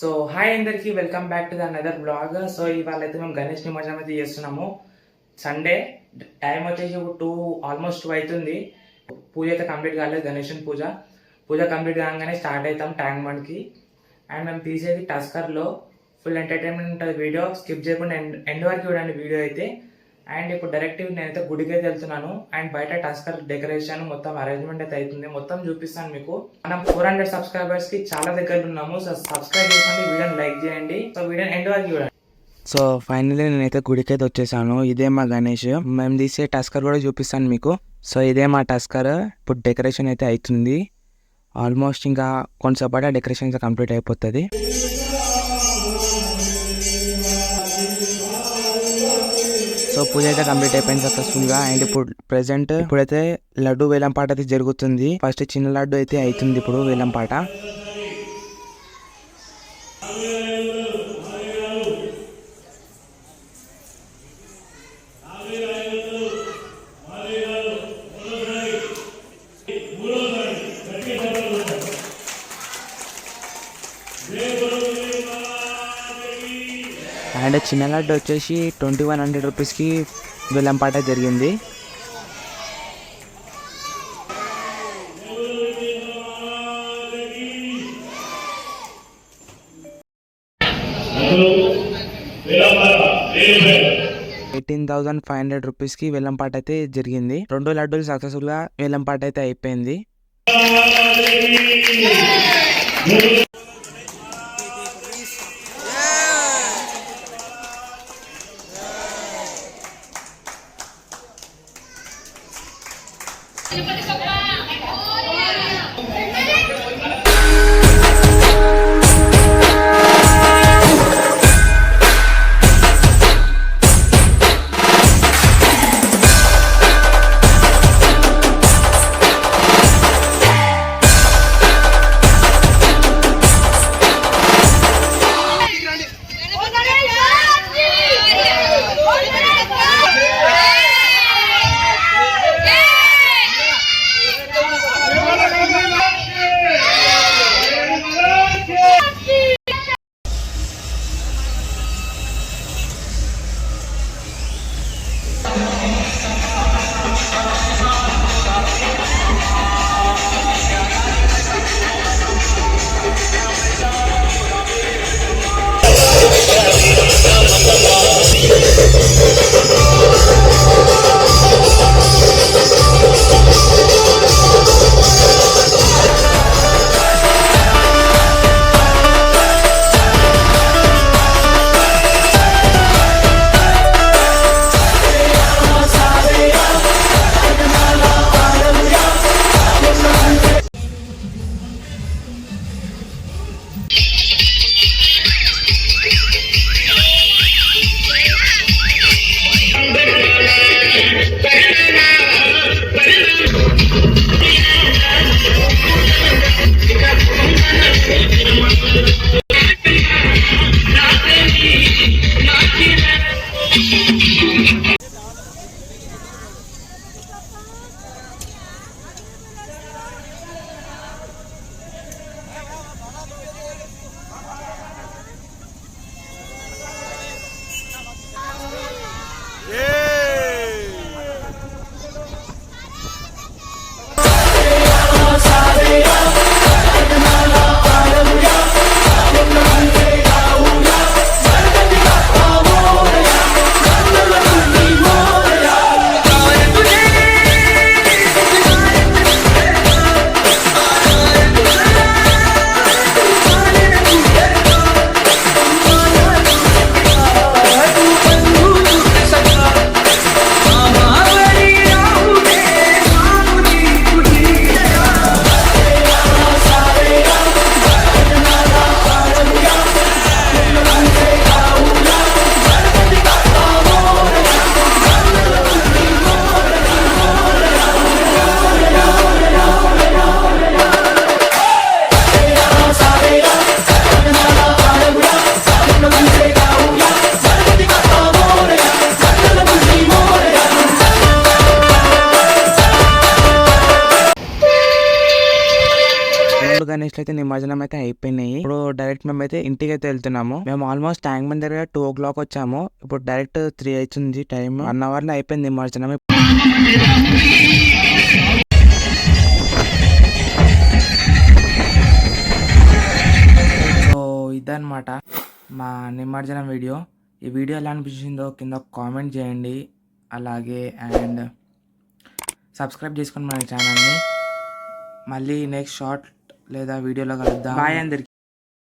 So hi అందరికి welcome back to the another blog. So ఇవాళ అయితే మేము గణేష్ నిమజ్జనం అయితే చేస్తున్నాము. సండే టైం వచ్చేసి 2 ఆల్మోస్ట్ 2 అవుతుంది. పూజ అయితే కంప్లీట్ కాలేదు. గణేషన్ పూజ కంప్లీట్ కాగానే స్టార్ట్ అవుతాం ట్యాంక్ బండ్కి. అండ్ మేము తీసేది టస్కర్లో. ఫుల్ ఎంటర్టైన్మెంట్ ఉంటుంది. వీడియో స్కిప్ చేయకుండా ఎండ్ వరకు చూడండి వీడియో అయితే. అండ్ ఇప్పుడు డైరెక్ట్ నేనైతే గుడికి అయితే వెళ్తున్నాను. అండ్ బయట టస్కర్ డెకరేషన్ మొత్తం అరేంజ్మెంట్ అయితే అవుతుంది. మొత్తం చూపిస్తాను మీకు. మనం 400 సబ్స్క్రైబర్స్ కి చాలా దగ్గర ఉన్నాము. సో సబ్స్క్రైబ్ చేసుకోండి, వీడియోని లైక్ చేయండి. సో వీడియోని ఎండ్ వరకు చూడండి. సో ఫైనల్లీ నేనైతే గుడికి అయితే వచ్చేసాను. ఇదే మా గణేష్. మేము తీసే టస్కర్ కూడా చూపిస్తాను మీకు. సో ఇదే మా టస్కర్. ఇప్పుడు డెకరేషన్ అయితే అవుతుంది. ఆల్మోస్ట్ ఇంకా కొంచెంసేపటి డెకరేషన్ అయితే కంప్లీట్ అయిపోతుంది. సో పూజ అయితే కంప్లీట్ అయిపోయింది సక్సెస్ఫుల్ గా. అండ్ ఇప్పుడైతే లడ్డు వేలం పాట అయితే జరుగుతుంది. ఫస్ట్ చిన్న లడ్డు అయితే అవుతుంది ఇప్పుడు వేలం పాట. అండ్ చిన్న లడ్డు వచ్చేసి 2100 రూపీస్కి వేలం పాట జరిగింది. $18,500 రూపీస్కి వేలం పాట అయితే జరిగింది. 2 లడ్డూలు సక్సెస్ఫుల్ గా వేలం పాట అయితే అయిపోయింది. 3 గణేష్లు అయితే నిమజ్జనం అయితే అయిపోయినాయి. ఇప్పుడు డైరెక్ట్ మేమైతే ఇంటికి అయితే వెళ్తున్నాము. మేము ఆల్మోస్ట్ ట్యాంక్ బండ్ దగ్గర 2 o'clock వచ్చాము. ఇప్పుడు డైరెక్ట్ 3 అవుతుంది టైం. 1 hour లో అయిపోయింది నిమజ్జనం. సో ఇదన్నమాట మా నిమజ్జనం వీడియో. ఈ వీడియో ఎలా అనిపించిందో కింద కామెంట్ చేయండి. అలాగే అండ్ సబ్స్క్రైబ్ చేసుకోండి మన ఛానల్ని. మళ్ళీ నెక్స్ట్ షార్ట్ లేదా వీడియోలో కలుద్దాం. బాయ్ అందరికి.